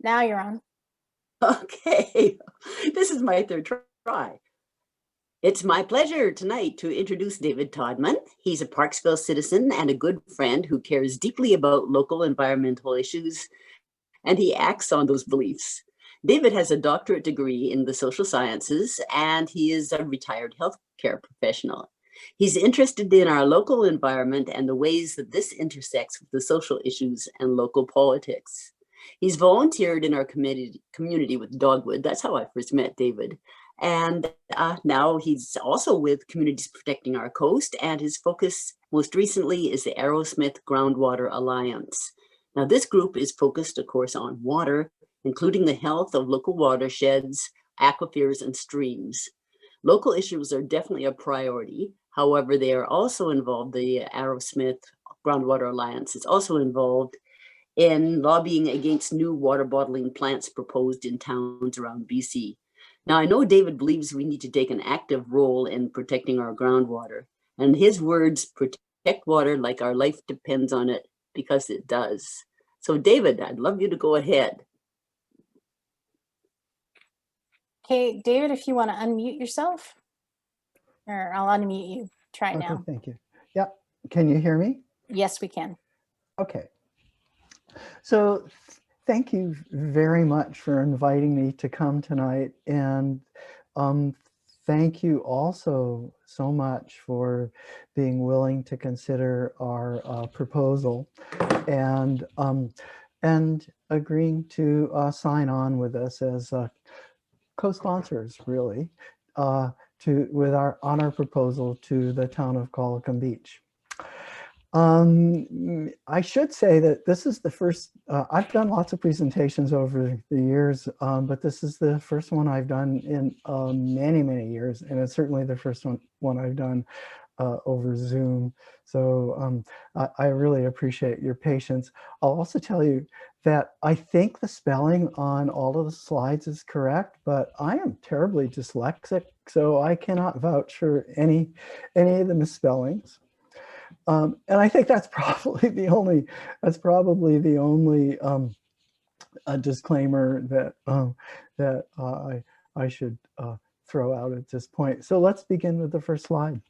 Now you're on. Okay, this is my third try. It's my pleasure tonight to introduce David Todman. He's a Parksville citizen and a good friend who cares deeply about local environmental issues, and he acts on those beliefs. David has a doctorate degree in the social sciences, and he is a retired healthcare professional. He's interested in our local environment and the ways that this intersects with the social issues and local politics. He's volunteered in our community with Dogwood. That's how I first met David. And now he's also with Communities Protecting Our Coast, and his focus most recently is the Aerosmith Groundwater Alliance. Now, this group is focused, of course, on water, including the health of local watersheds, aquifers, and streams. Local issues are definitely a priority. However, they are also involved, the Aerosmith Groundwater Alliance is also involved in lobbying against new water bottling plants proposed in towns around BC. Now, I know David believes we need to take an active role in protecting our groundwater. And his words, protect water like our life depends on it, because it does. So David, I'd love you to go ahead. Okay, David, if you want to unmute yourself, or I'll unmute you. Try it now. Thank you. Yeah, can you hear me? Yes, we can. Okay. So thank you very much for inviting me to come tonight. And thank you also so much for being willing to consider our proposal and agreeing to sign on with us as co-sponsors, really, on our proposal to the town of Cochabamba Beach. I should say that this is the first, I've done lots of presentations over the years, but this is the first one I've done in many, many years. And it's certainly the first one I've done over Zoom. So I really appreciate your patience. I'll also tell you that I think the spelling on all of the slides is correct, but I am terribly dyslexic, so I cannot vouch for any of the misspellings. And I think that's probably the only disclaimer that I should throw out at this point. So let's begin with the first slide.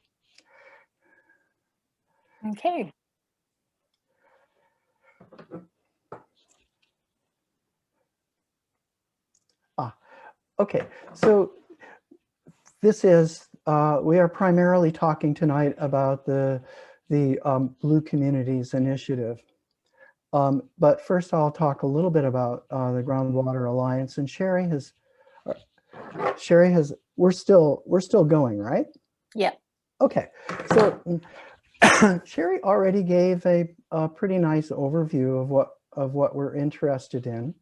Okay. Okay, so this is, we are primarily talking tonight about the BlueCommunites initiative. But first I'll talk a little bit about the Groundwater Alliance, and Sherry has, we're still going, right? Yeah. Okay, so Sherry already gave a pretty nice overview of what we're interested in.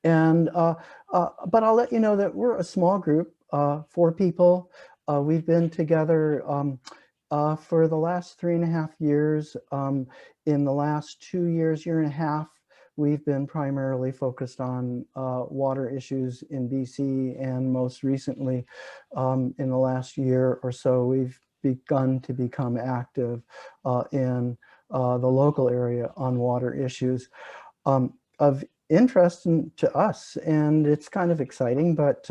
And but I'll let you know that we're a small group, 4 people. We've been together for the last 3.5 years. In the last 2 years, year and a half, we've been primarily focused on water issues in BC, and most recently, in the last year or so, we've begun to become active in the local area on water issues of interest to us, and it's kind of exciting. But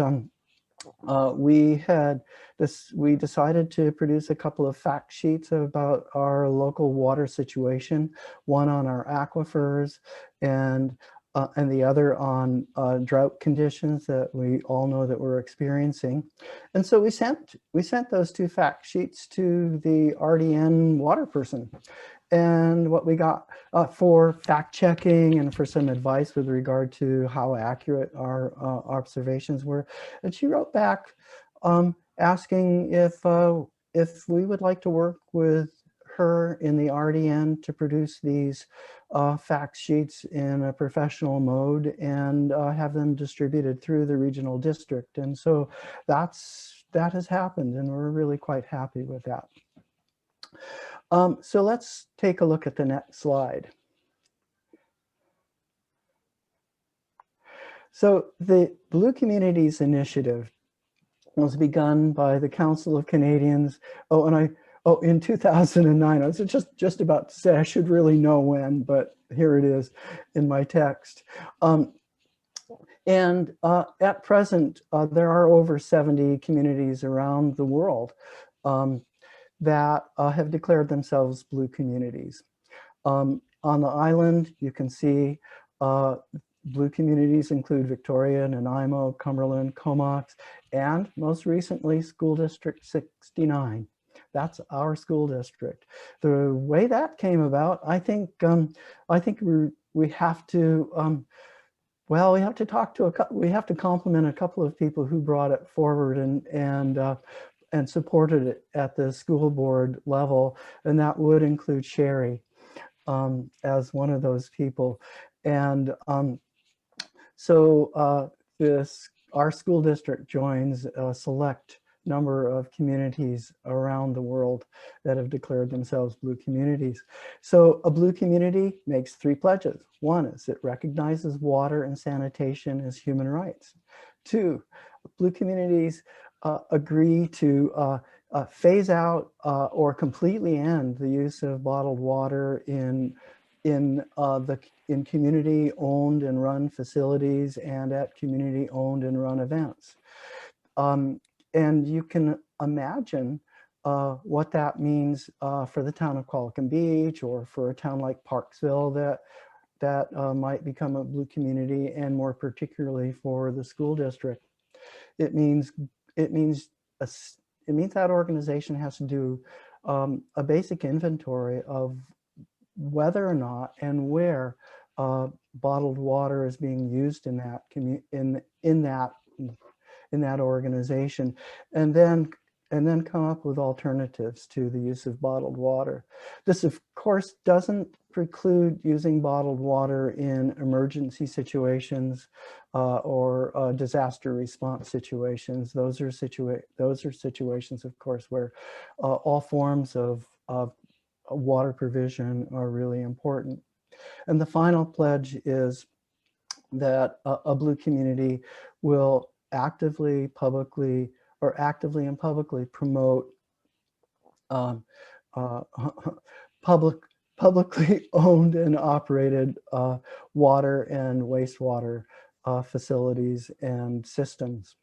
we decided to produce a couple of fact sheets about our local water situation, one on our aquifers and the other on drought conditions that we all know that we're experiencing. And so we sent those 2 fact sheets to the RDN water person. And what we got for fact checking and for some advice with regard to how accurate our observations were. And she wrote back asking if we would like to work with her in the RDN to produce these fact sheets in a professional mode and have them distributed through the regional district. And so that has happened, and we're really quite happy with that. So let's take a look at the next slide. So the BlueCommunites initiative was begun by the Council of Canadians. In 2009. I was just about to say I should really know when, but here it is in my text. And at present, there are over 70 communities around the world that have declared themselves blue communities. On the island, you can see blue communities include Victoria, Nanaimo, Cumberland, Comox, and most recently, School District 69. That's our school district. The way that came about, I think we have to well, we have to talk to we have to compliment a couple of people who brought it forward and supported it at the school board level, and that would include Sherry as one of those people. And so our school district joins a select number of communities around the world that have declared themselves blue communities. So a blue community makes 3 pledges. One is it recognizes water and sanitation as human rights. 2, blue communities agree to phase out or completely end the use of bottled water in community-owned and run facilities and at community-owned and run events. And you can imagine what that means for the town of Qualicum Beach, or for a town like Parksville that might become a blue community, and more particularly for the school district. It means that organization has to do a basic inventory of whether or not and where bottled water is being used in that organization, and then come up with alternatives to the use of bottled water. This, of course, doesn't preclude using bottled water in emergency situations or disaster response situations. Those are situations, of course, where all forms of water provision are really important. And the final pledge is that a blue community will actively and publicly promote publicly owned and operated water and wastewater facilities and systems.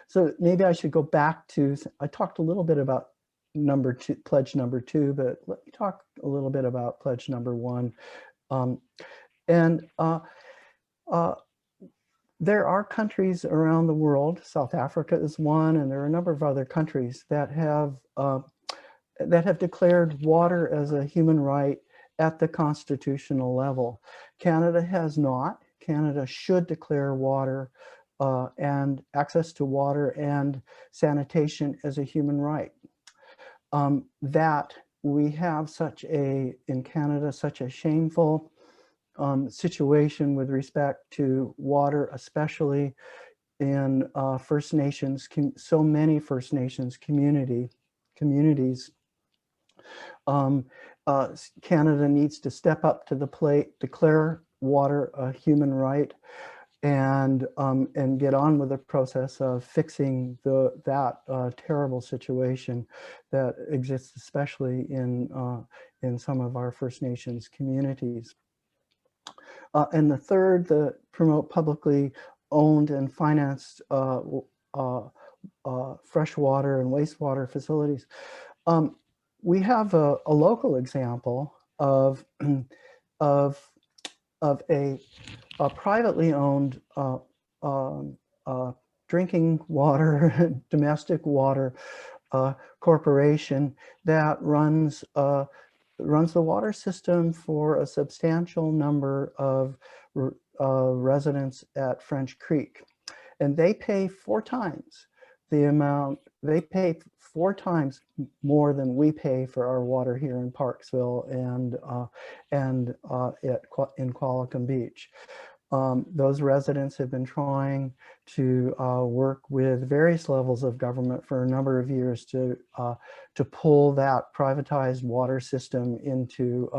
So maybe I should go back to, I talked a little bit about pledge number 2, but let me talk a little bit about pledge number 1. There are countries around the world, South Africa is one, and there are a number of other countries that have declared water as a human right at the constitutional level. Canada has not. Canada should declare water and access to water and sanitation as a human right. That we have in Canada, such a shameful situation with respect to water, especially in First Nations, so many First Nations communities. Canada needs to step up to the plate, declare water a human right, and get on with the process of fixing that terrible situation that exists, especially in some of our First Nations communities. And the third, promote publicly owned and financed freshwater and wastewater facilities. We have a local example of a privately owned drinking water, domestic water corporation that runs the water system for a substantial number of residents at French Creek. And they pay 4 times the amount, they pay 4 times more than we pay for our water here in Parksville and in Qualicum Beach. Those residents have been trying to work with various levels of government for a number of years to pull that privatized water system into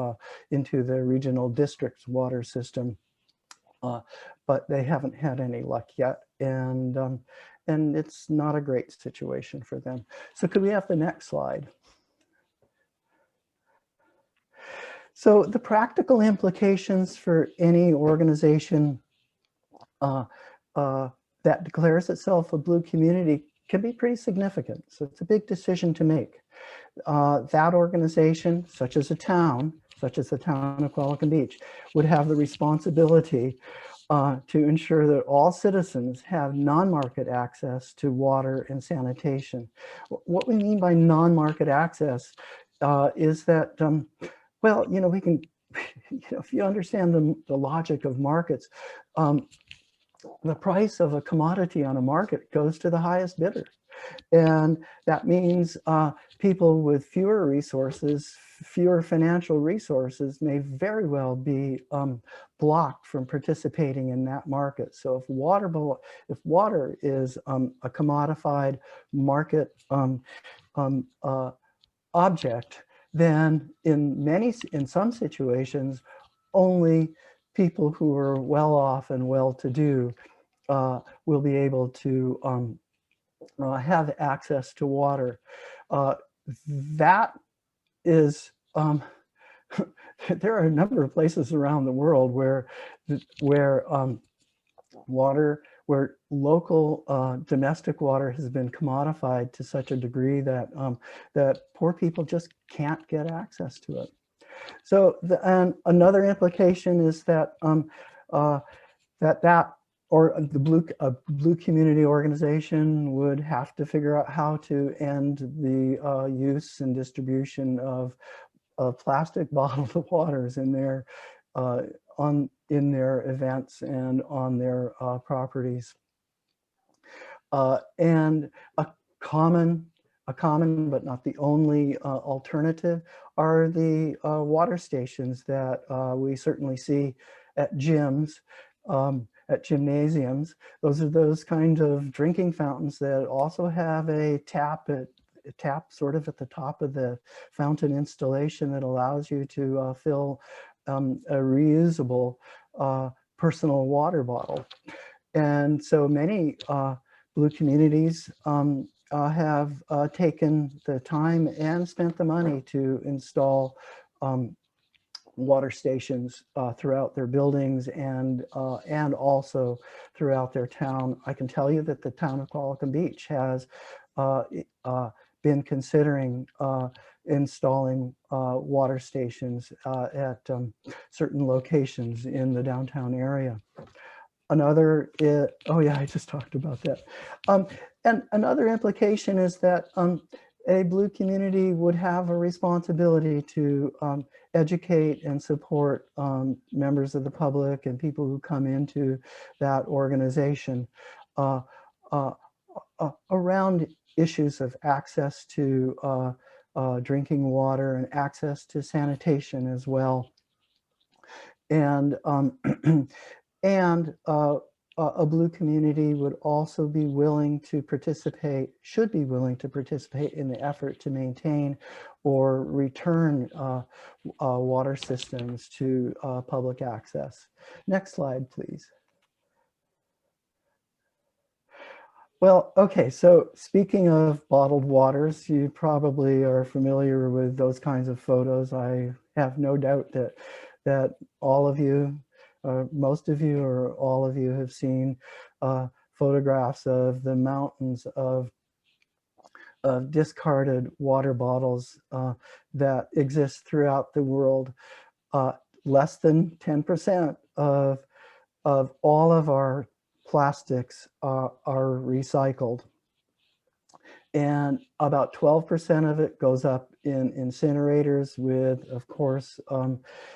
the regional district's water system, but they haven't had any luck yet, and it's not a great situation for them. So could we have the next slide? So the practical implications for any organization that declares itself a blue community can be pretty significant. So it's a big decision to make. That organization, such as the town of Qualicum Beach, would have the responsibility to ensure that all citizens have non-market access to water and sanitation. What we mean by non-market access is that, well, you know, we can, you know, if you understand the logic of markets, the price of a commodity on a market goes to the highest bidder. And that means people with fewer resources, fewer financial resources may very well be blocked from participating in that market. So if water is a commodified market object, then in some situations, only people who are well off and well-to-do will be able to have access to water. That is, there are a number of places around the world where local domestic water has been commodified to such a degree that that poor people just can't get access to it. So and another implication is that the blue community organization would have to figure out how to end the use and distribution of plastic bottled waters in their events and on their properties. And a common but not the only alternative are the water stations that we certainly see at gyms, at gymnasiums. Those are those kind of drinking fountains that also have a tap sort of at the top of the fountain installation that allows you to fill a reusable personal water bottle. And so many blue communities have taken the time and spent the money to install water stations throughout their buildings and also throughout their town. I can tell you that the town of Qualicum Beach has been considering installing water stations at certain locations in the downtown area. Another, oh yeah, I just talked about that. And another implication is that a blue community would have a responsibility to educate and support members of the public and people who come into that organization around issues of access to drinking water and access to sanitation as well. And a blue community would also be willing to participate, should be willing to participate in the effort to maintain or return water systems to public access. Next slide, please. Well, okay, so speaking of bottled waters, you probably are familiar with those kinds of photos. I have no doubt that all of you, most of you or all of you have seen photographs of the mountains of discarded water bottles that exist throughout the world. Less than 10% of all of our plastics are recycled. And about 12% of it goes up in incinerators with, of course,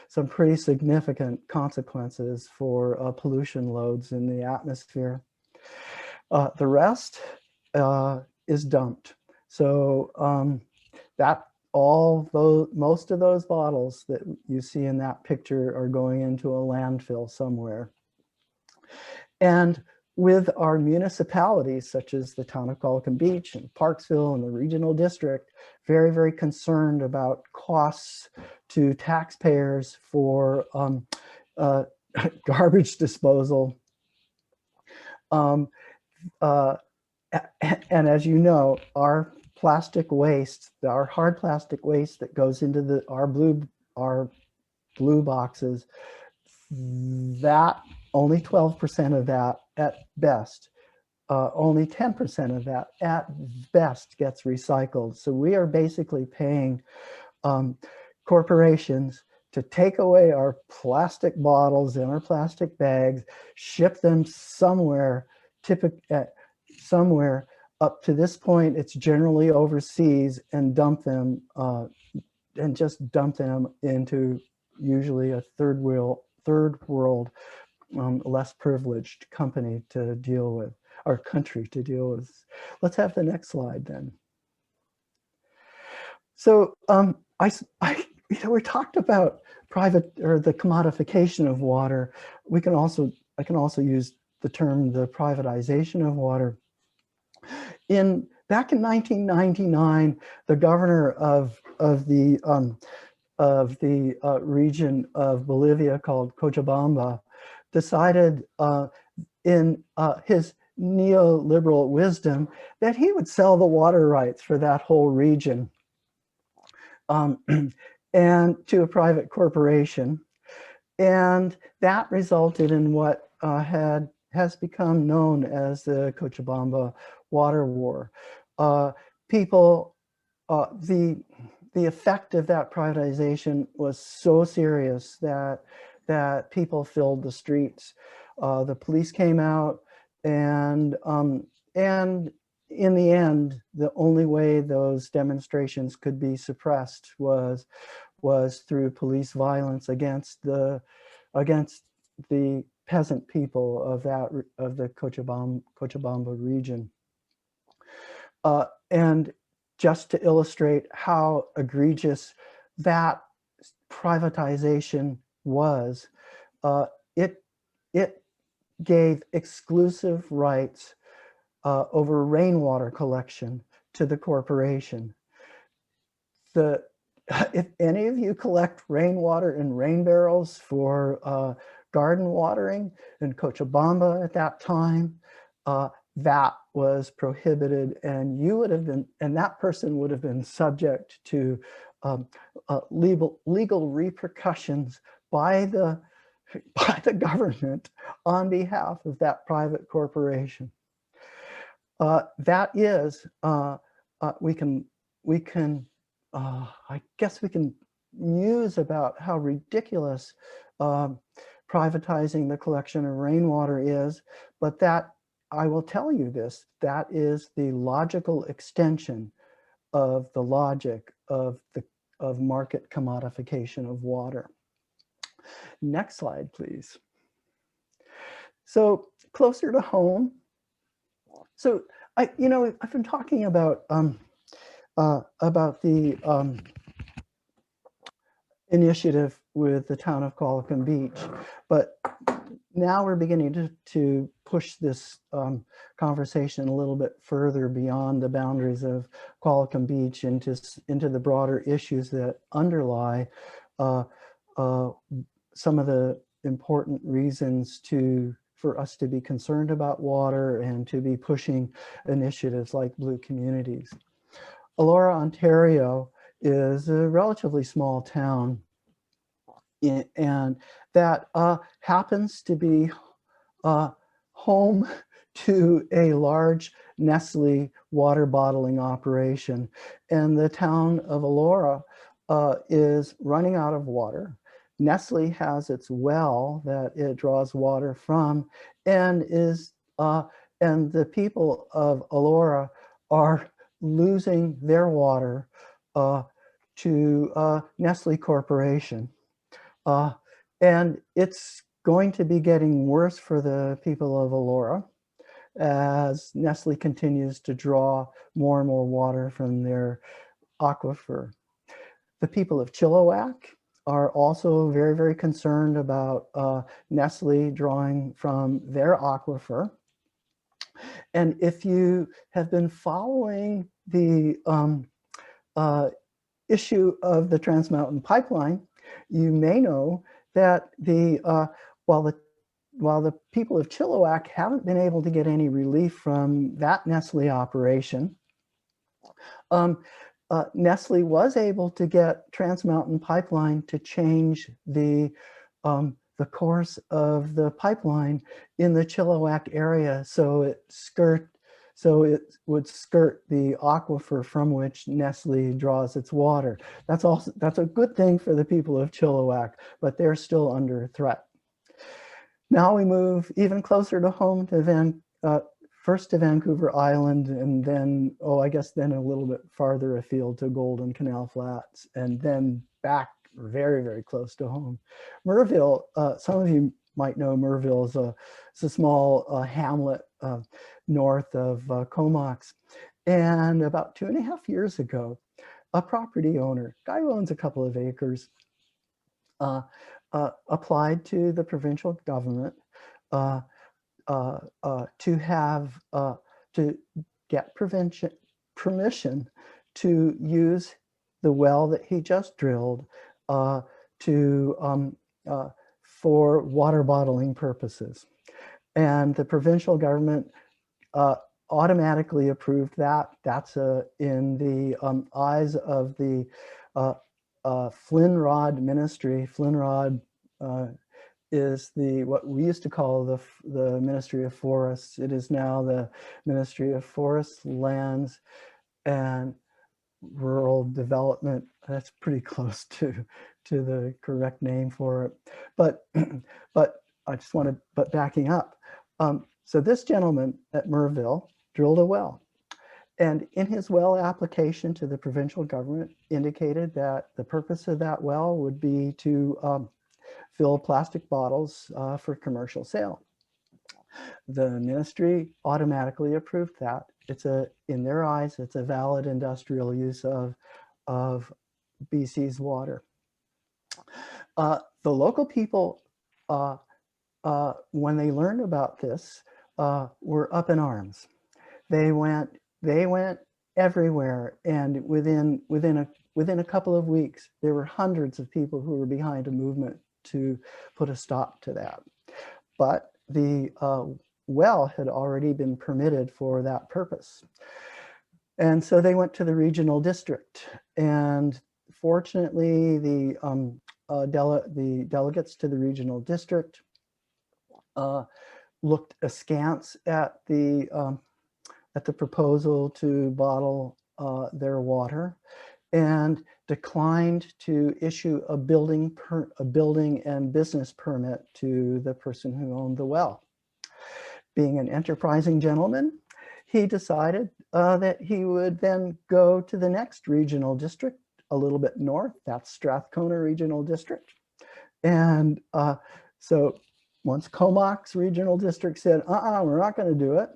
some pretty significant consequences for pollution loads in the atmosphere. The rest is dumped. So most of those bottles that you see in that picture are going into a landfill somewhere. And with our municipalities, such as the town of Qualicum Beach and Parksville and the regional district, very, very concerned about costs to taxpayers for garbage disposal. And as you know, our plastic waste, our hard plastic waste that goes into our blue boxes, that only 12% of that at best. Only 10% of that at best gets recycled. So we are basically paying corporations to take away our plastic bottles and our plastic bags, ship them somewhere, somewhere. Up to this point, it's generally overseas, and dump them and just dump them into usually a third world, less privileged company to deal with, our country to deal with. Let's have the next slide then. So we talked about the commodification of water. I can also use the term the privatization of water. Back in 1999, the governor of the region of Bolivia called Cochabamba decided in his neoliberal wisdom that he would sell the water rights for that whole region and to a private corporation. And that resulted in what has become known as the Cochabamba Water War. The effect of that privatization was so serious that people filled the streets. The police came out, and in the end, the only way those demonstrations could be suppressed was through police violence against the peasant people of the Cochabamba region. And just to illustrate how egregious that privatization was, it gave exclusive rights over rainwater collection to the corporation. If any of you collect rainwater in rain barrels for garden watering in Cochabamba at that time, that was prohibited, and that person would have been subject to legal repercussions by the government on behalf of that private corporation. That is, I guess we can muse about how ridiculous privatizing the collection of rainwater is, but that, I will tell you this, that is the logical extension of the logic of market commodification of water. Next slide, please. So closer to home. So I've been talking about the initiative with the town of Qualicum Beach, but now we're beginning to push this conversation a little bit further beyond the boundaries of Qualicum Beach into the broader issues that underlie some of the important reasons for us to be concerned about water and to be pushing initiatives like BlueCommunites. Elora, Ontario is a relatively small town, and that happens to be home to a large Nestle water bottling operation. And the town of Elora is running out of water. Nestle has its well that it draws water from, and the people of Elora are losing their water to Nestle Corporation. And it's going to be getting worse for the people of Elora as Nestle continues to draw more and more water from their aquifer. The people of Chilliwack are also very, very concerned about Nestle drawing from their aquifer. And if you have been following the issue of the Trans Mountain Pipeline, you may know that while the people of Chilliwack haven't been able to get any relief from that Nestle operation, Nestle was able to get Trans Mountain Pipeline to change the the course of the pipeline in the Chilliwack area, so it would skirt the aquifer from which Nestle draws its water. That's a good thing for the people of Chilliwack, but they're still under threat. Now we move even closer to home to first to Vancouver Island, and then, I guess then a little bit farther afield to Golden Canal Flats, and then back very, very close to home. Merville, some of you might know Merville is a small hamlet north of Comox. And about 2.5 years ago, a property owner, guy who owns a couple of acres, applied to the provincial government to get permission to use the well that he just drilled for water bottling purposes. And the provincial government automatically approved that. That's in the eyes of the Flynnrod ministry. Flynnrod is what we used to call the Ministry of Forests. It is now the Ministry of Forests, Lands, and Rural Development. That's pretty close to the correct name for it. But I just wanted, backing up. So this gentleman at Merville drilled a well. And in his well application to the provincial government indicated that the purpose of that well would be to fill plastic bottles for commercial sale. The ministry automatically approved that. In their eyes, it's a valid industrial use of BC's water. The local people, when they learned about this, were up in arms. They went everywhere, and within a couple of weeks, there were hundreds of people who were behind a movement to put a stop to that. But the well had already been permitted for that purpose. And so they went to the regional district, and fortunately the delegates to the regional district looked askance at the proposal to bottle their water, and declined to issue a building and business permit to the person who owned the well. Being an enterprising gentleman, he decided that he would then go to the next regional district a little bit north. That's Strathcona Regional District. And so once Comox Regional District said, we're not going to do it,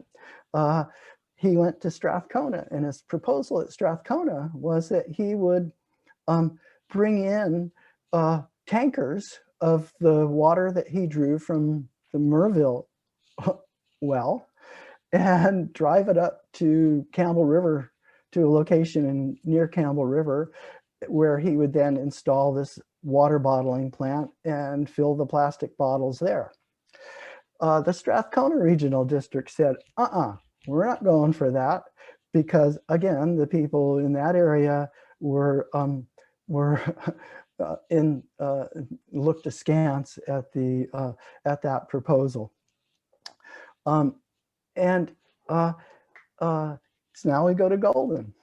he went to Strathcona, and his proposal at Strathcona was that he would bring in tankers of the water that he drew from the Merville well and drive it up to Campbell River, to a location near Campbell River, where he would then install this water bottling plant and fill the plastic bottles there. The Strathcona Regional District said, we're not going for that, because again, the people in that area looked askance at that proposal. So now we go to Golden.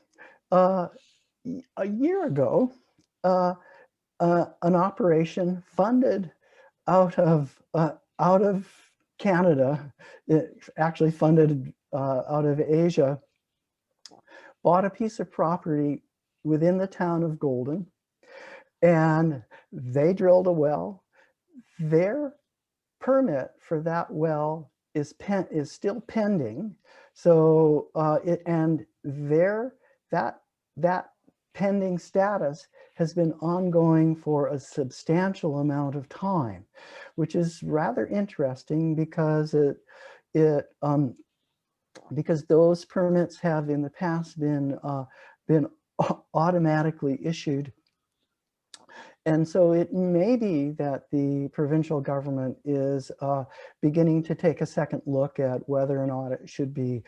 A year ago, an operation funded out of Canada, it actually funded out of Asia, bought a piece of property within the town of Golden, and they drilled a well. Their permit for that well is still pending. So that pending status has been ongoing for a substantial amount of time, which is rather interesting because because those permits have in the past been automatically issued. And so it may be that the provincial government is beginning to take a second look at whether or not it should be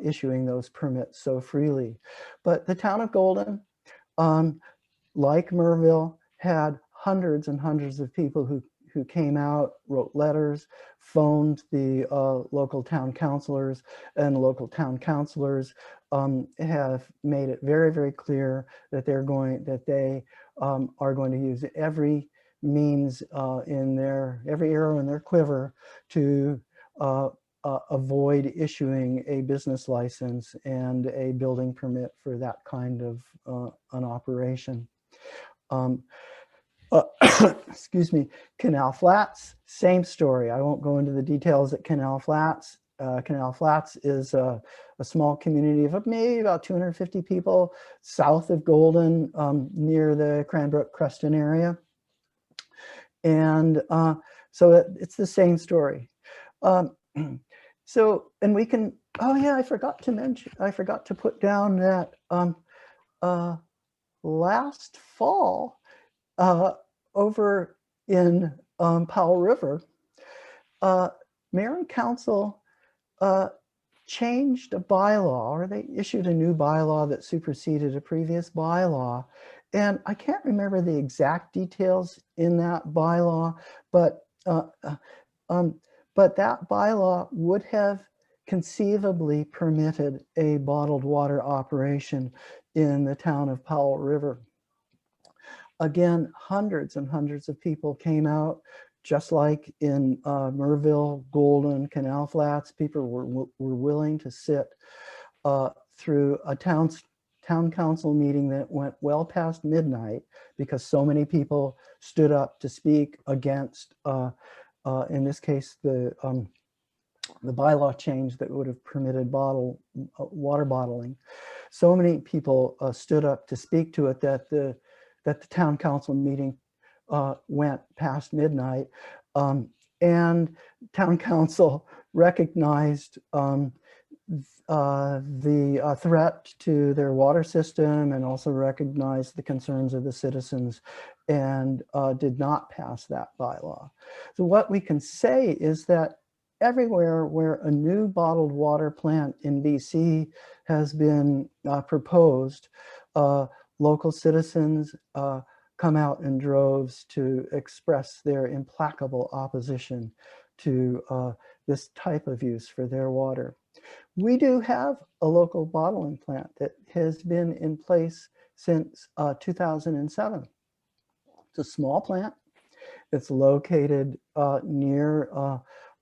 issuing those permits so freely. But the town of Golden, like Merville, had hundreds and hundreds of people who came out, wrote letters, phoned the local town councilors, and local town councilors have made it very, very clear that they are going to use every means every arrow in their quiver to avoid issuing a business license and a building permit for that kind of an operation. Excuse me, Canal Flats, same story. I won't go into the details at Canal Flats. Canal Flats is a small community of maybe about 250 people south of Golden, near the Cranbrook-Creston area. And so it's the same story. So, and we can, oh yeah, I forgot to put down that last fall, over in Powell River, mayor and council changed a bylaw, or they issued a new bylaw that superseded a previous bylaw. And I can't remember the exact details in that bylaw, but that bylaw would have conceivably permitted a bottled water operation in the town of Powell River. Again, hundreds and hundreds of people came out, just like in Merville, Golden, Canal Flats. People were willing to sit through a town council meeting that went well past midnight because so many people stood up to speak against, in this case, the bylaw change that would have permitted water bottling. So many people stood up to speak to it that the town council meeting went past midnight, and town council recognized the threat to their water system and also recognized the concerns of the citizens and did not pass that bylaw. So what we can say is that everywhere where a new bottled water plant in BC has been proposed, local citizens come out in droves to express their implacable opposition to this type of use for their water. We do have a local bottling plant that has been in place since 2007. It's a small plant. It's located near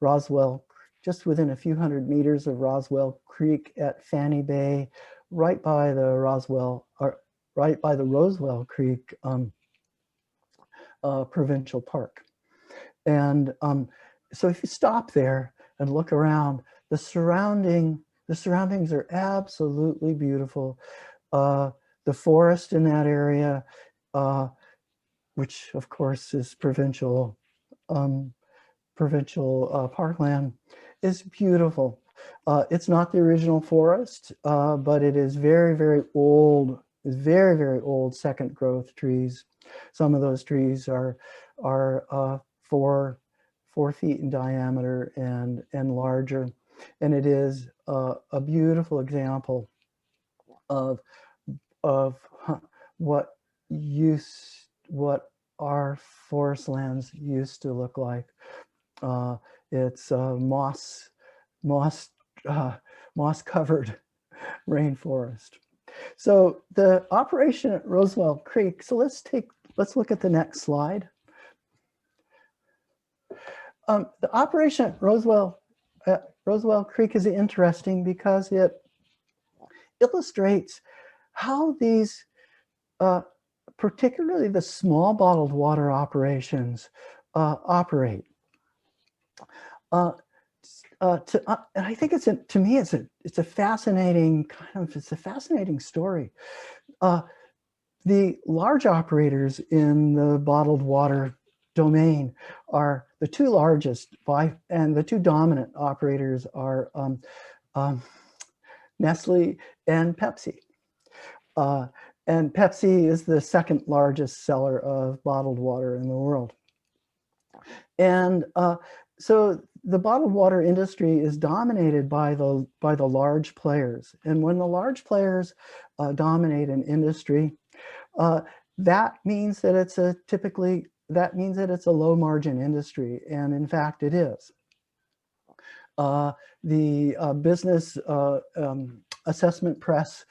Roswell, just within a few hundred meters of Roswell Creek at Fanny Bay, right by the Roswell Creek Provincial Park. And so if you stop there and look around, the surroundings are absolutely beautiful. The forest in that area, which of course is provincial parkland, is beautiful. It's not the original forest, but it is very, very old. It's very, very old second growth trees. Some of those trees are 4 feet in diameter and larger. And it is a beautiful example of what our forest lands used to look like. It's moss covered rainforest. So the operation at Roswell Creek. So let's look at the next slide. The operation at Roswell Creek is interesting because it illustrates how these, particularly the small bottled water operations, operate. And I think to me it's a fascinating story. The large operators in the bottled water domain are the two largest and the two dominant operators are Nestle and Pepsi. And Pepsi is the second largest seller of bottled water in the world. And so the bottled water industry is dominated by the large players. And when the large players dominate an industry, that means that it's typically that means that it's a low margin industry, and in fact it is. The Business Assessment Press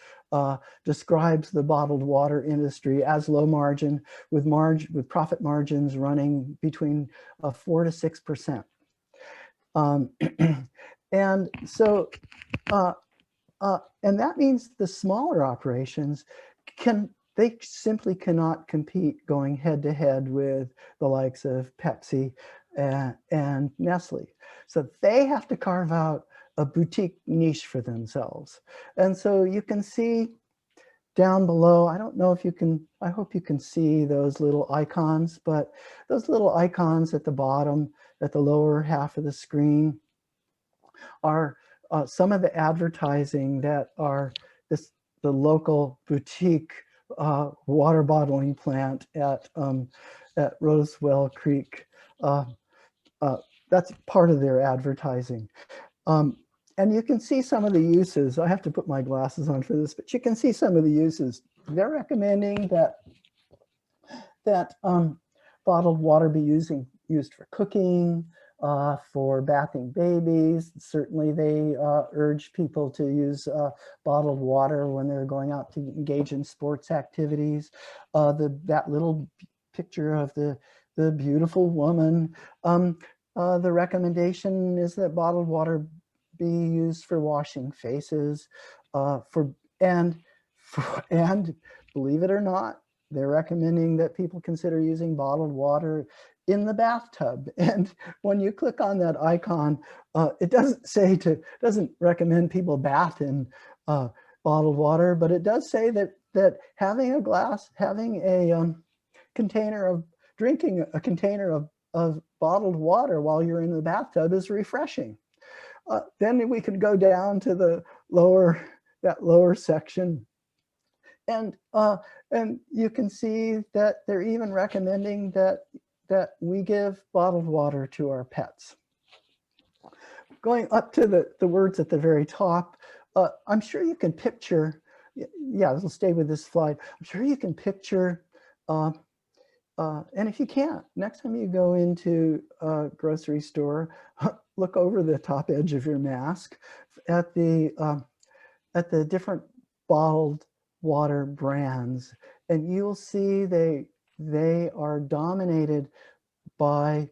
describes the bottled water industry as low margin, with profit margins running between 4 to 6%. And so, and that means the smaller operations they simply cannot compete going head to head with the likes of Pepsi and Nestle. So they have to carve out a boutique niche for themselves. And so you can see down below, I don't know if you can, I hope you can see those little icons, but those little icons at the bottom, at the lower half of the screen, are some of the advertising that are the local boutique water bottling plant at Rosewell Creek. That's part of their advertising. And you can see some of the uses. I have to put my glasses on for this, but you can see some of the uses. They're recommending that bottled water be used for cooking, for bathing babies. Certainly they urge people to use bottled water when they're going out to engage in sports activities. That little picture of the beautiful woman, the recommendation is that bottled water be used for washing faces, and believe it or not, they're recommending that people consider using bottled water in the bathtub. And when you click on that icon, it doesn't recommend people bath in bottled water, but it does say that having a container of drinking a container of bottled water while you're in the bathtub is refreshing. Then we can go down to that lower section, and you can see that they're even recommending that we give bottled water to our pets. Going up to the words at the very top, I'm sure you can picture, yeah, we'll stay with this slide. I'm sure you can picture, and if you can't, next time you go into a grocery store, look over the top edge of your mask at the different bottled water brands, and you'll see they are dominated by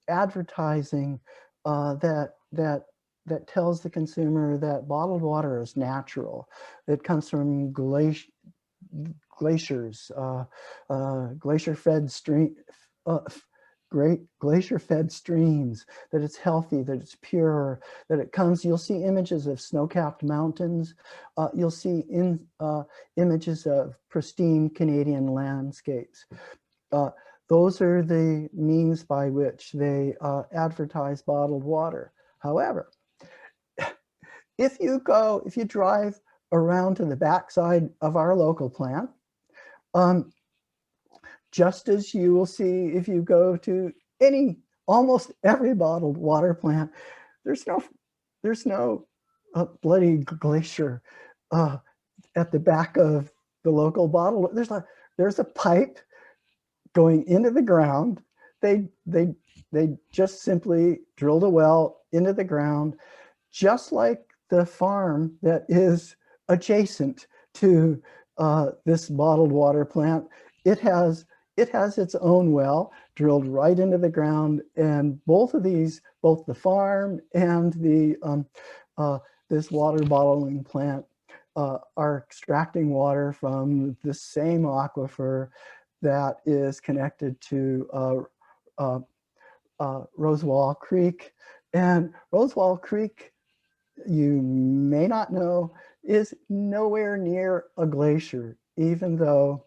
advertising that tells the consumer that bottled water is natural. It comes from glaciers, glacier-fed streams, that it's healthy, that it's pure, that it comes. You'll see images of snow-capped mountains. You'll see images of pristine Canadian landscapes. Those are the means by which they advertise bottled water. However, if you drive around to the backside of our local plant, just as you will see if you go to almost every bottled water plant, there's no bloody glacier at the back of the local bottle. There's a pipe going into the ground. They just simply drilled a well into the ground, just like the farm that is adjacent to this bottled water plant. It has its own well drilled right into the ground, and both of these, both the farm and this water bottling plant, are extracting water from the same aquifer that is connected to Rosewell Creek. And Rosewell Creek, you may not know, is nowhere near a glacier, even though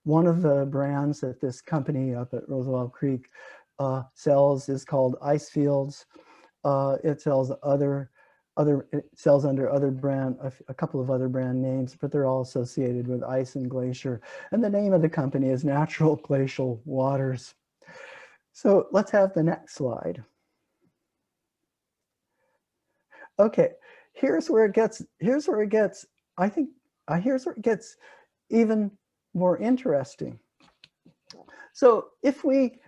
one of the brands that this company up at Rosewell Creek sells is called Icefields. It sells it sells under a couple of other brand names, but they're all associated with ice and glacier. And the name of the company is Natural Glacial Waters. So let's have the next slide. Okay, here's where it gets even more interesting. So if we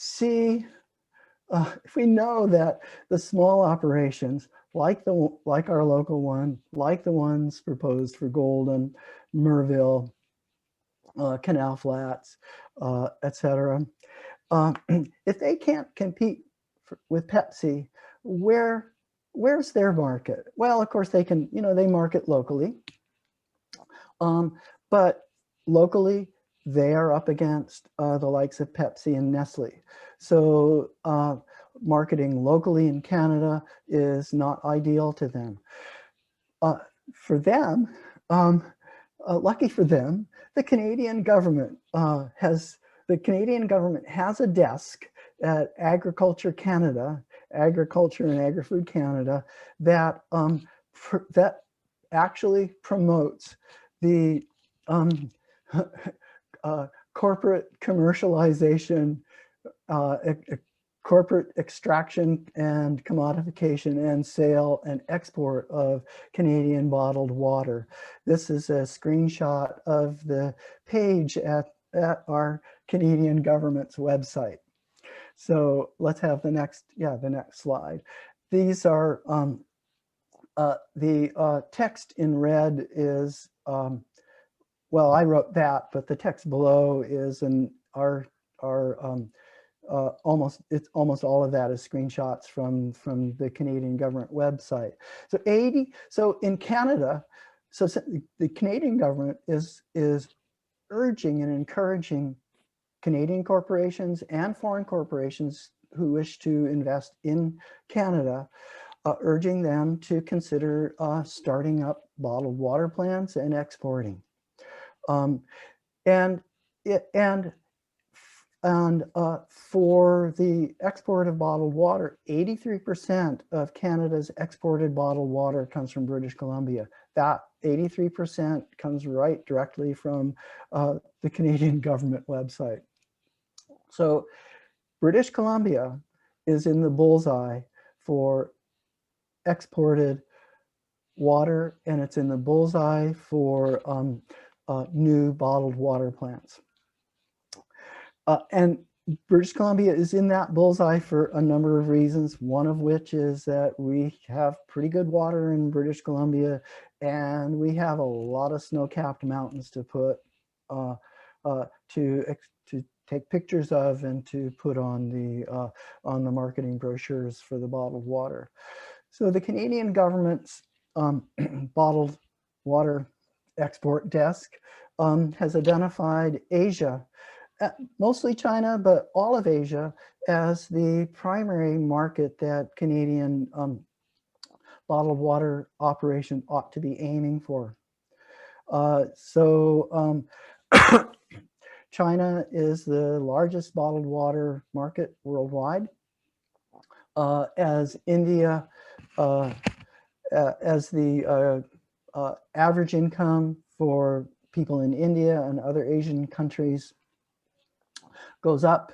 if we know that the small operations, like our local one, like the ones proposed for Golden, Merville, Canal Flats, etc., if they can't compete with Pepsi, where's their market? Well, of course they can, they market locally, but locally they are up against the likes of Pepsi and Nestle. So marketing locally in Canada is not ideal to them. For them, lucky for them, the Canadian government has a desk at Agriculture Canada, Agriculture and Agri-Food Canada, that that actually promotes the corporate commercialization, corporate extraction and commodification and sale and export of Canadian bottled water. This is a screenshot of the page at our Canadian government's website. So let's have the next slide. These are the text in red is, well, I wrote that, but the text below is almost all of that is screenshots from the Canadian government website. So in Canada, so the Canadian government is urging and encouraging Canadian corporations and foreign corporations who wish to invest in Canada, urging them to consider starting up bottled water plants and exporting. For the export of bottled water, 83% of Canada's exported bottled water comes from British Columbia. That 83% comes directly from the Canadian government website. So British Columbia is in the bullseye for exported water, and it's in the bullseye for new bottled water plants. And British Columbia is in that bullseye for a number of reasons, one of which is that we have pretty good water in British Columbia, and we have a lot of snow-capped mountains to put to take pictures of and to put on the marketing brochures for the bottled water. So the Canadian government's bottled water export desk has identified Asia, mostly China, but all of Asia, as the primary market that Canadian bottled water operation ought to be aiming for. China is the largest bottled water market worldwide, as India, as the average income for people in India and other Asian countries goes up,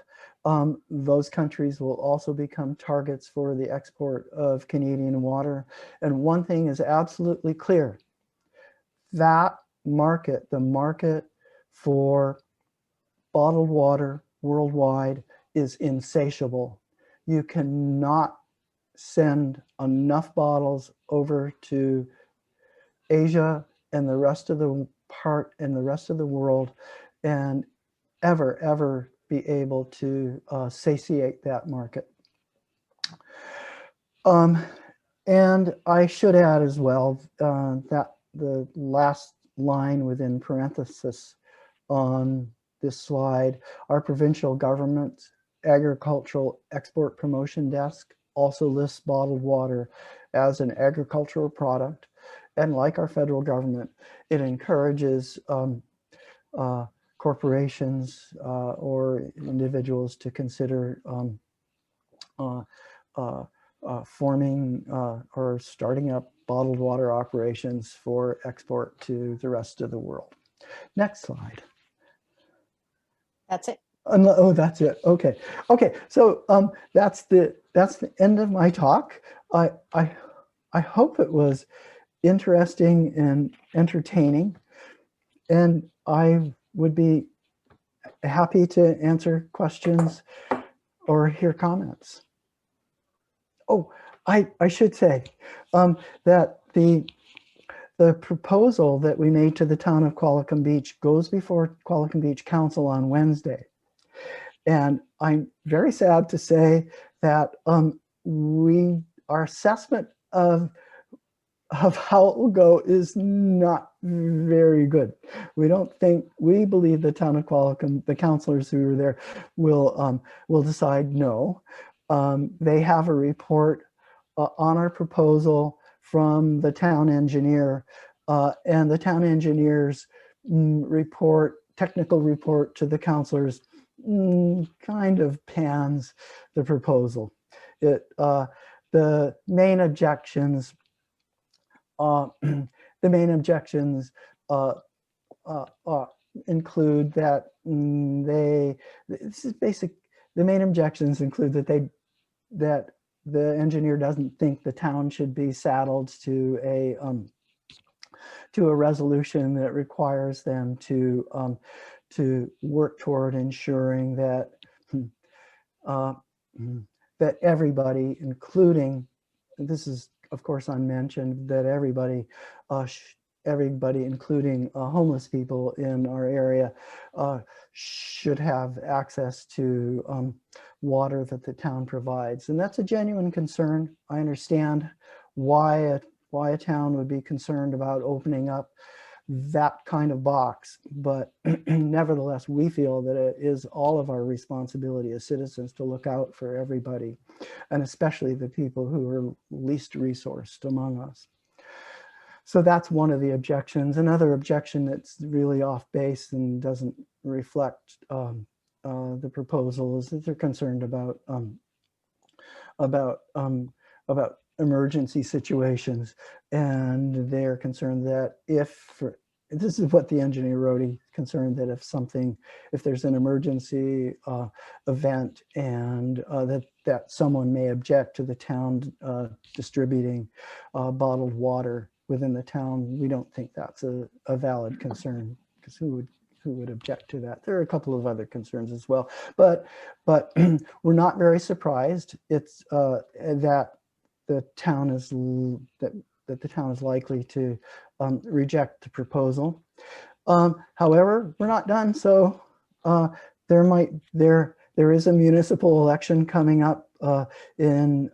those countries will also become targets for the export of Canadian water. And one thing is absolutely clear, that market, the market for bottled water worldwide, is insatiable. You cannot send enough bottles over to Asia and the rest of the world and ever be able to satiate that market. And I should add as well that the last line within parenthesis on this slide, our provincial government's agricultural export promotion desk also lists bottled water as an agricultural product. And like our federal government, it encourages corporations or individuals to consider forming or starting up bottled water operations for export to the rest of the world. Next slide. That's it. Oh, that's it. Okay. So that's the end of my talk. I hope it was interesting and entertaining, and I would be happy to answer questions or hear comments. Oh, I should say that the proposal that we made to the town of Qualicum Beach goes before Qualicum Beach Council on Wednesday. And I'm very sad to say that our assessment of how it will go is not very good. We believe the town of Qualicum, the councilors who are there will decide no. They have a report on our proposal from the town engineer, and the town engineer's technical report to the councilors kind of pans the proposal. The main objections include that the main objections include that the engineer doesn't think the town should be saddled to a resolution that requires them to work toward ensuring that that everybody, including, this is of course unmentioned, that everybody, including homeless people in our area, should have access to water that the town provides. And that's a genuine concern. I understand why a town would be concerned about opening up that kind of box, but nevertheless, we feel that it is all of our responsibility as citizens to look out for everybody, and especially the people who are least resourced among us. So that's one of the objections. Another objection that's really off base and doesn't reflect the proposal is that they're concerned about emergency situations, and they're concerned that this is what the engineer wrote, he's concerned that if there's an emergency event and that someone may object to the town distributing bottled water within the town. We don't think that's a valid concern, because who would object to that? There are a couple of other concerns as well, but we're not very surprised. It's that the town is likely to reject the proposal. However, we're not done. So there is a municipal election coming up in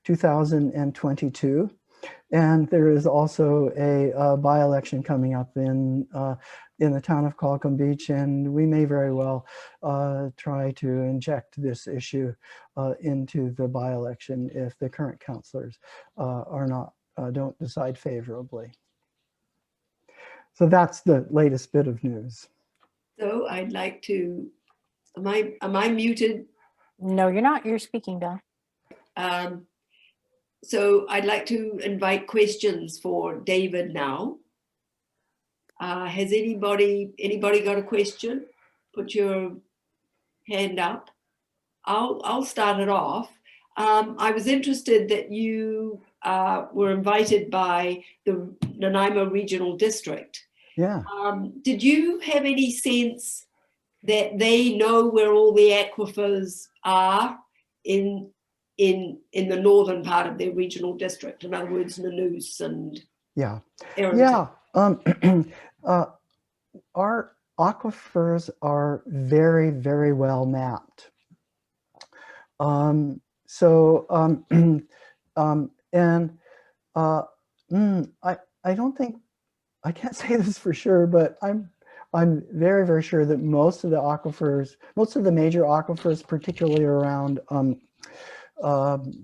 2022. And there is also a by-election coming up in the town of Qualicum Beach, and we may very well try to inject this issue into the by-election if the current councilors don't decide favorably. So that's the latest bit of news. So I'd like to, am I muted? No, you're not. You're speaking, Bill. So I'd like to invite questions for David now. Has anybody got a question? Put your hand up. I'll start it off. I was interested that you were invited by the Nanaimo Regional District. Yeah. Did you have any sense that they know where all the aquifers are in the northern part of their regional district? In other words, Nanoose and Arrington. Our aquifers are very, very well mapped. I don't think, I can't say this for sure, but I'm very, very sure that most of the major aquifers, particularly around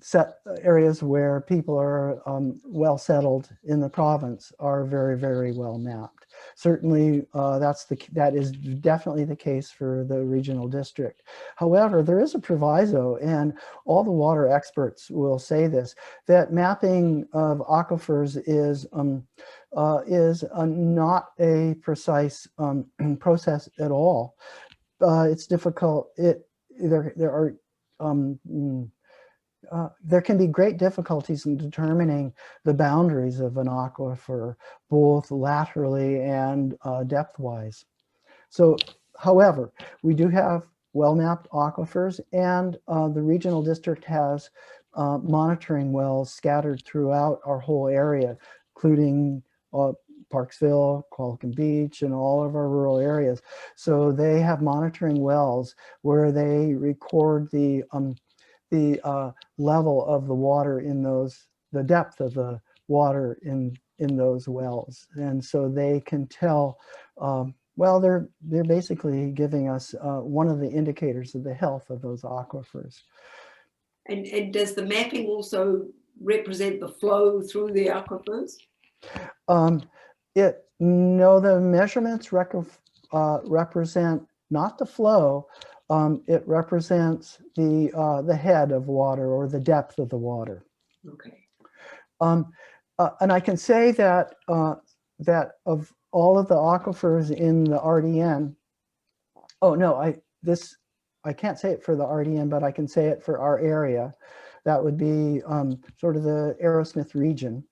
set areas where people are well settled in the province, are very, very well mapped. Certainly, that is definitely the case for the regional district. However, there is a proviso, and all the water experts will say this, that mapping of aquifers is not a precise process at all. It's difficult. There can be great difficulties in determining the boundaries of an aquifer, both laterally and depth-wise. So However, we do have well-mapped aquifers, and the regional district has monitoring wells scattered throughout our whole area, including Parksville, Qualicum Beach, and all of our rural areas. So they have monitoring wells where they record the level of the water in those, the depth of the water in those wells. And so they can tell, well, they're basically giving us one of the indicators of the health of those aquifers. And does the mapping also represent the flow through the aquifers? No, the measurements represent not the flow. It represents the head of water, or the depth of the water. Okay. And I can say that that of all of the aquifers in the RDN, oh no, I can't say it for the RDN, but I can say it for our area. That would be sort of the Aerosmith region.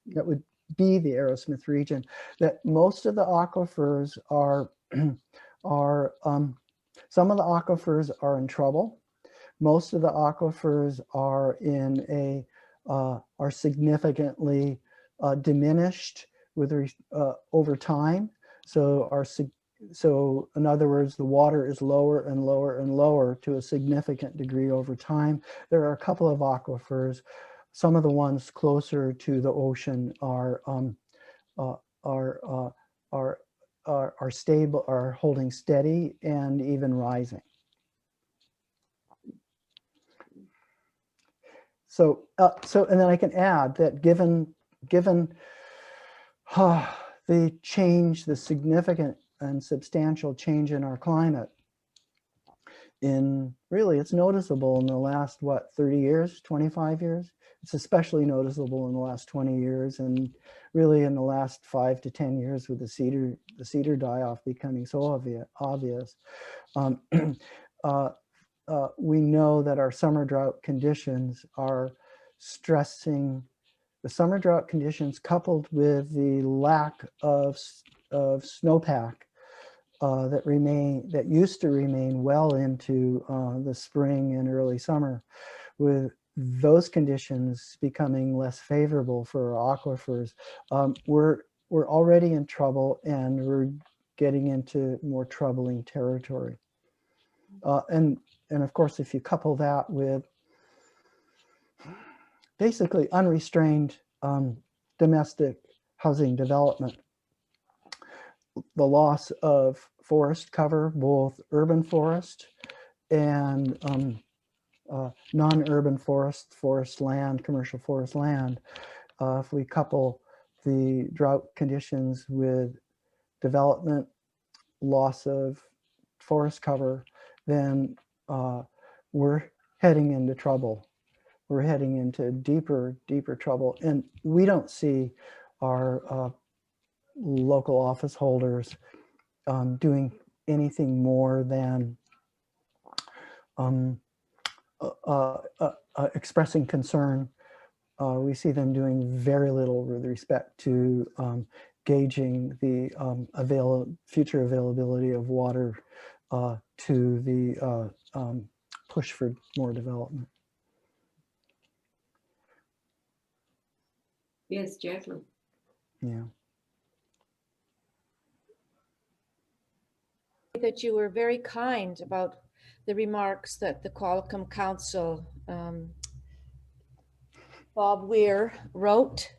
That would be the Aerosmith region. That most of the aquifers are some of the aquifers are in trouble. Most of the aquifers are in a are significantly diminished with over time. So in other words, the water is lower and lower and lower to a significant degree over time. There are a couple of aquifers. Some of the ones closer to the ocean are stable, are holding steady, and even rising. So and then I can add that given the change, the significant and substantial change in our climate, it's noticeable in the last, what, 30 years, 25 years? It's especially noticeable in the last 20 years, and really in the last 5 to 10 years with the cedar die-off becoming so obvious. We know that our summer drought conditions are stressing, the summer drought conditions coupled with the lack of snowpack that used to remain well into the spring and early summer, with those conditions becoming less favorable for our aquifers. We're already in trouble, and we're getting into more troubling territory. And of course, if you couple that with basically unrestrained domestic housing development, the loss of forest cover, both urban forest and non-urban forest land, commercial forest land, if we couple the drought conditions with development, loss of forest cover, then we're heading into trouble. We're heading into deeper trouble. And we don't see our local office holders doing anything more than expressing concern. We see them doing very little with respect to gauging the future availability of water to the push for more development. Yes, Jacqueline. Yeah. That you were very kind about the remarks that the Qualicum Council, Bob Weir, wrote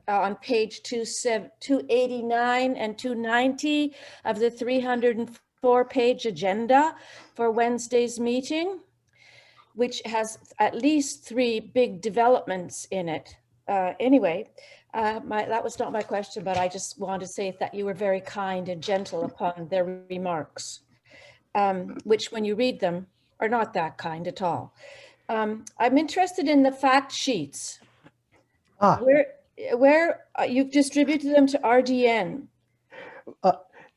on page 289 and 290 of the 304-page agenda for Wednesday's meeting, which has at least 3 big developments in it. Anyway, that was not my question, but I just wanted to say that you were very kind and gentle upon their remarks, which when you read them are not that kind at all. I'm interested in the fact sheets. Where you've distributed them to RDN.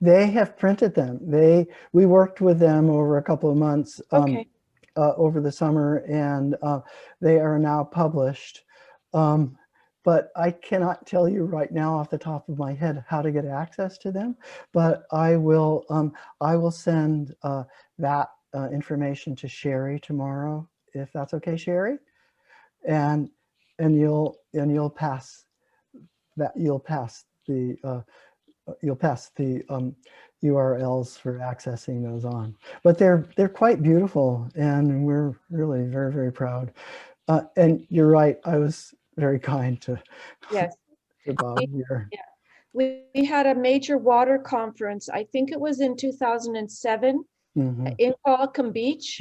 They have printed them. We worked with them over a couple of months over the summer, and they are now published. but I cannot tell you right now off the top of my head how to get access to them. But I will send that information to Sherry tomorrow, if that's okay, Sherry. And you'll pass that, you'll pass the URLs for accessing those on. But they're quite beautiful, and we're really very, very proud. And you're right, I was very kind to, Yes. to Bob here. Yeah. We had a major water conference, I think it was in 2007, Mhm. in Qualicum Beach.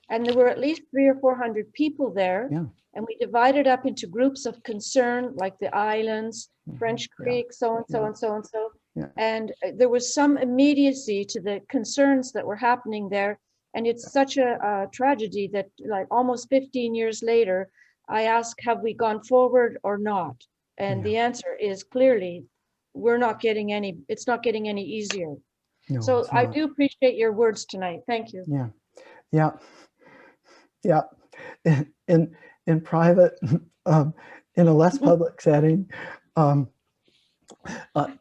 And there were at least 300 or 400 people there. Yeah. And we divided up into groups of concern, like the islands, French Yeah. Creek, so and so Yeah. and so and so. Yeah. And there was some immediacy to the concerns that were happening there. And it's such a tragedy that, like, almost 15 years later, I ask, have we gone forward or not? And the answer is clearly, we're not getting any, it's not getting any easier. No, So it's I not. do appreciate your words tonight. Thank you. Yeah. Yeah. Yeah. In private, in a less public setting,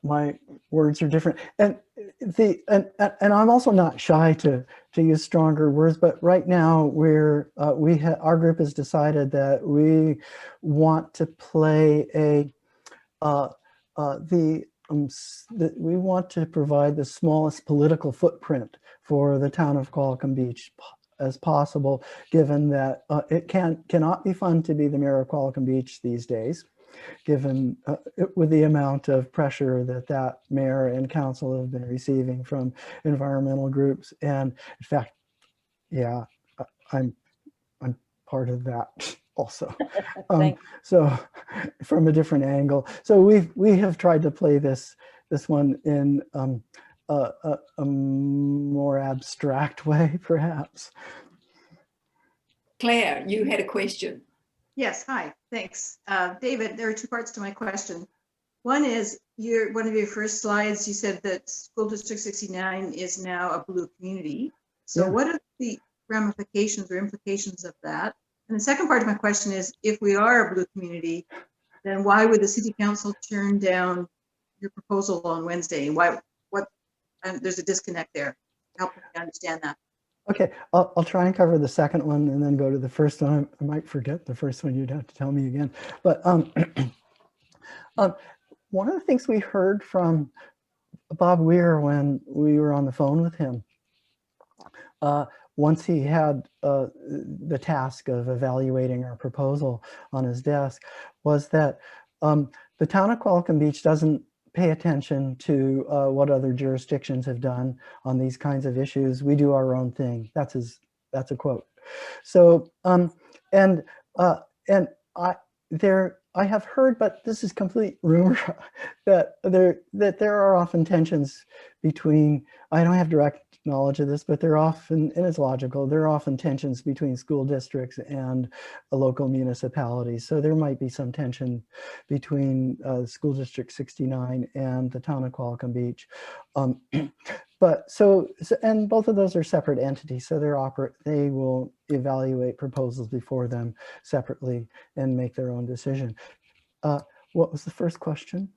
my words are different. And I'm also not shy to use stronger words, but right now our group has decided that we want to play we want to provide the smallest political footprint for the town of Qualicum Beach as possible, given that it cannot be fun to be the mayor of Qualicum Beach these days, given with the amount of pressure that mayor and council have been receiving from environmental groups. And in fact, yeah, I'm part of that also. So from a different angle. So we have tried to play this one in a more abstract way, perhaps. Claire, you had a question. Yes, hi, thanks. David, there are two parts to my question. One is, one of your first slides, you said that School District 69 is now a blue community. So Yeah. what are the ramifications or implications of that? And the second part of my question is, if we are a blue community, then why would the City Council turn down your proposal on Wednesday? There's a disconnect there. Help me understand that. Okay, I'll try and cover the second one and then go to the first one. I might forget the first one. You'd have to tell me again. But one of the things we heard from Bob Weir when we were on the phone with him, once he had the task of evaluating our proposal on his desk, was that the town of Qualicum Beach doesn't pay attention to what other jurisdictions have done on these kinds of issues. We do our own thing. That's a quote. So I have heard, but this is complete rumor, that there are often tensions between, I don't have direct knowledge of this, but they're often, and it's logical, there are often tensions between school districts and local municipalities. So there might be some tension between School District 69 and the town of Qualicum Beach. But and both of those are separate entities, so they will evaluate proposals before them separately and make their own decision. What was the first question?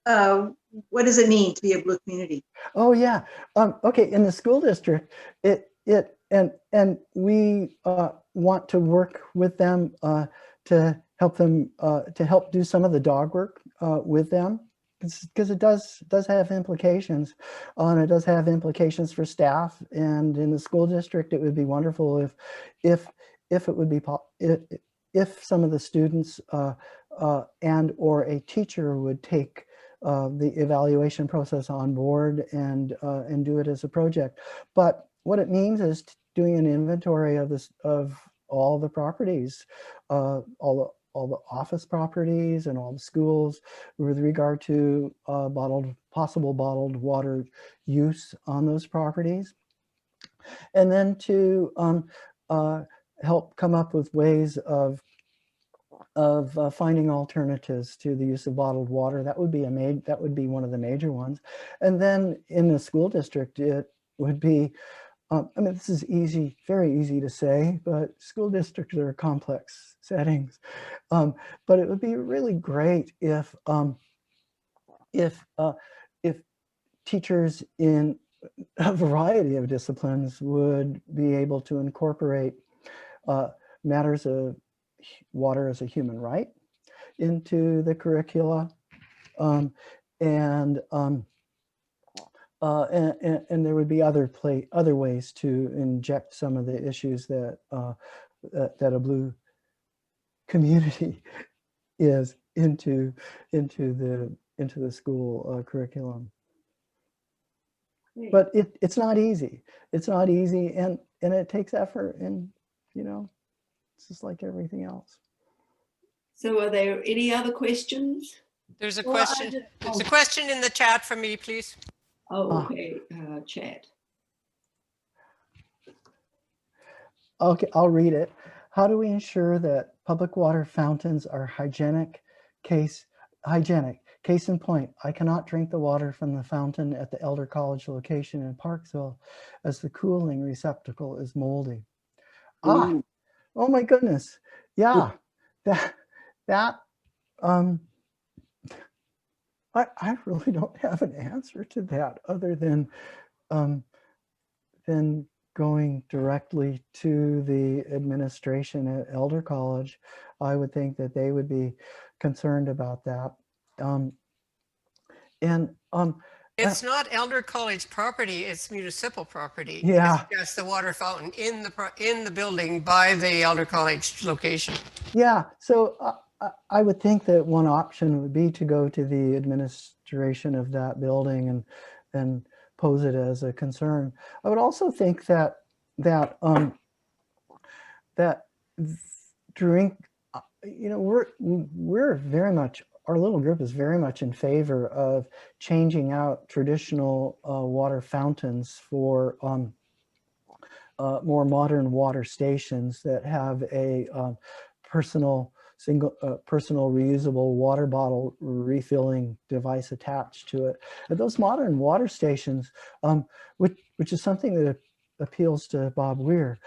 What does it mean to be a blue community? Oh yeah. Okay. In the school district, and we want to work with them to help do some of the dog work with them, because it does have implications, and it does have implications for staff. And in the school district, it would be wonderful if some of the students and or a teacher would take the evaluation process on board and do it as a project. But what it means is doing an inventory of all the properties, all the office properties and all the schools with regard to possible bottled water use on those properties, and then to help come up with ways of finding alternatives to the use of bottled water. That would be one of the major ones. And then in the school district, it would be, I mean, this is easy, very easy to say, but school districts are complex settings. But it would be really great if if teachers in a variety of disciplines would be able to incorporate matters of water as a human right into the curricula, and there would be other ways to inject some of the issues that that a blue community is into the school curriculum. But it's not easy. It's not easy, and it takes effort, and you know, it's just like everything else. So are there any other questions? There's a Well, question. There's a question in the chat for me, please. Oh, okay, chat. Okay, I'll read it. How do we ensure that public water fountains are hygienic? Case in point, I cannot drink the water from the fountain at the Elder College location in Parksville as the cooling receptacle is moldy. Ooh. Oh my goodness. Yeah, I really don't have an answer to that other than going directly to the administration at Elder College. I would think that they would be concerned about that. It's not Elder College property, it's municipal property. Yeah. It's just the water fountain in the building by the Elder College location. Yeah, so I would think that one option would be to go to the administration of that building and pose it as a concern. I would also think that drink, you know, we're very much, our little group is very much in favor of changing out traditional water fountains for more modern water stations that have a personal reusable water bottle refilling device attached to it. And those modern water stations, which is something that appeals to Bob Weir,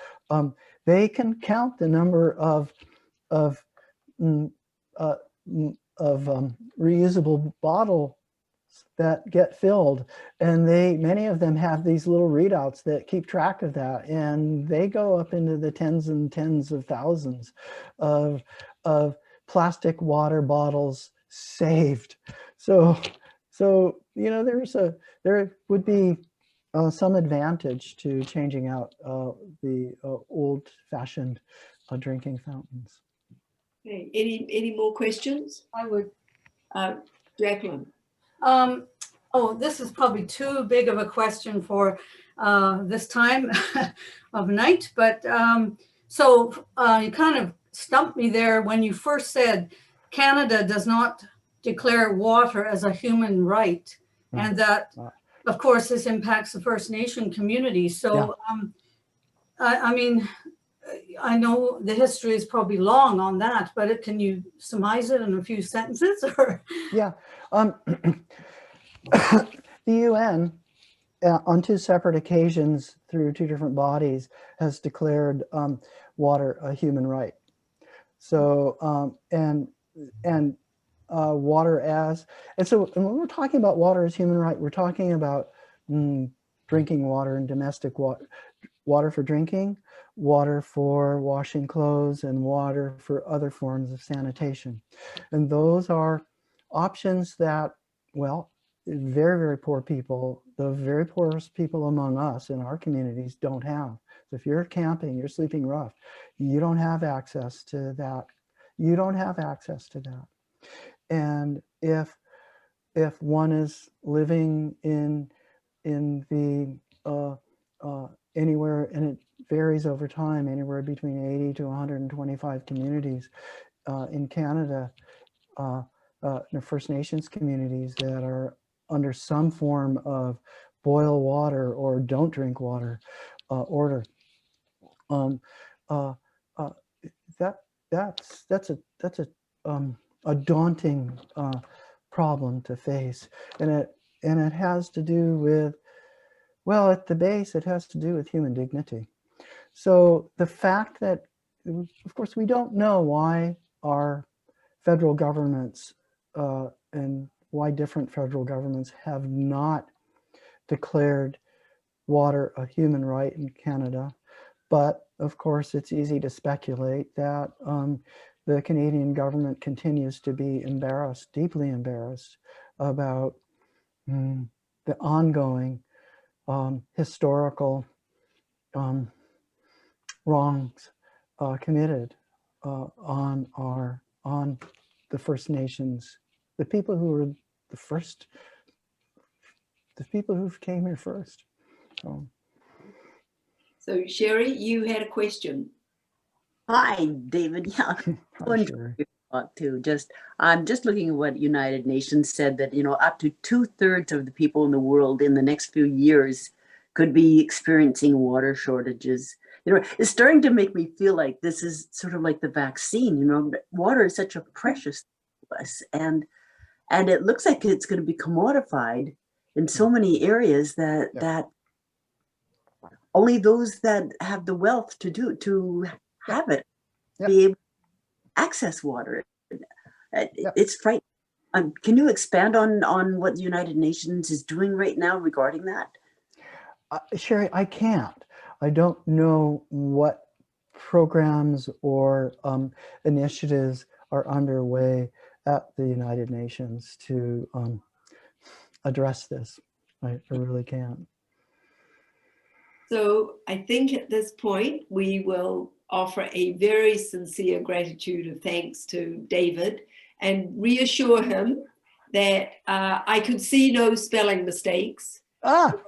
they can count the number of reusable bottles that get filled, and many of them have these little readouts that keep track of that, and they go up into the tens and tens of thousands of plastic water bottles saved. So you know, there would be some advantage to changing out the old-fashioned drinking fountains. Okay. Any more questions? I would. Jacqueline. Oh, this is probably too big of a question for this time of night, but so you kind of stumped me there when you first said Canada does not declare water as a human right, and that, of course, this impacts the First Nation community. So, I mean, I know the history is probably long on that, but can you surmise it in a few sentences? Or yeah, the UN on two separate occasions through two different bodies has declared water a human right. So water as, and so when we're talking about water as human right, we're talking about drinking water and domestic water, water for drinking, water for washing clothes, and water for other forms of sanitation. And those are options that, well, very, very poor people, the very poorest people among us in our communities don't have. So if you're camping, you're sleeping rough, you don't have access to that. You don't have access to that. And if one is living in the anywhere, and it varies over time, anywhere between 80 to 125 communities in Canada, First Nations communities that are under some form of boil water or don't drink water order. That's a daunting problem to face, and it has to do with, well, at the base, it has to do with human dignity. So the fact that, of course, we don't know why our federal governments and why different federal governments have not declared water a human right in Canada. But of course, it's easy to speculate that the Canadian government continues to be embarrassed, deeply embarrassed about the ongoing historical wrongs committed on the First Nations, the people who were the first, the people who came here first. So Sherry, you had a question. Hi, David. Yeah, Hi, Sherry. too. I'm just looking at what United Nations said that, up to 2/3 of the people in the world in the next few years could be experiencing water shortages. It's starting to make me feel like this is sort of like the vaccine. Water is such a precious thing to us, and it looks like it's going to be commodified in so many areas that only those that have the wealth to have it be able to access water. It's frightening. Can you expand on what the United Nations is doing right now regarding that? Sherry, I can't. I don't know what programs or initiatives are underway at the United Nations to address this. I really can't. So I think at this point, we will offer a very sincere gratitude of thanks to David and reassure him that I could see no spelling mistakes.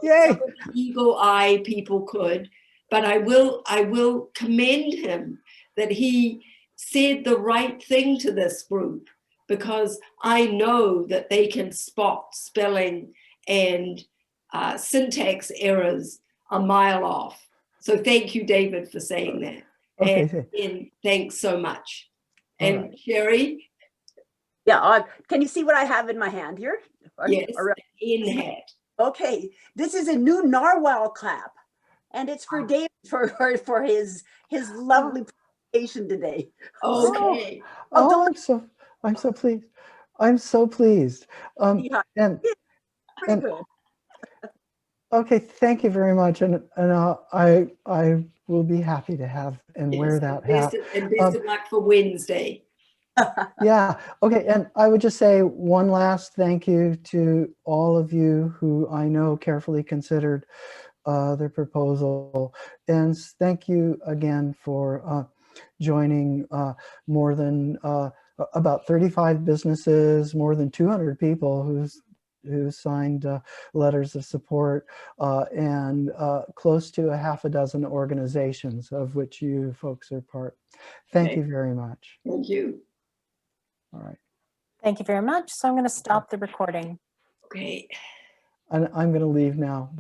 Yay! Eagle eye people could, but I will commend him that he said the right thing to this group, because I know that they can spot spelling and syntax errors a mile off. So thank you, David, for saying that. Okay. And thanks so much. All And right. Sherry? Yeah, can you see what I have in my hand here? Yes, in hat. Okay, this is a new narwhal clap, and it's for Dave for his lovely presentation today. Okay. Oh, I'm so pleased. I'm so pleased. Yeah, And pretty good. okay, thank you very much, and I will be happy to have and wear that hat. And best of luck for Wednesday. Yeah, okay, and I would just say one last thank you to all of you who I know carefully considered the proposal, and thank you again for joining more than about 35 businesses, more than 200 people who signed letters of support, and close to a half a dozen organizations, of which you folks are part. Thank you very much. Thank you. All right. Thank you very much. So I'm going to stop the recording. Okay. And I'm going to leave now.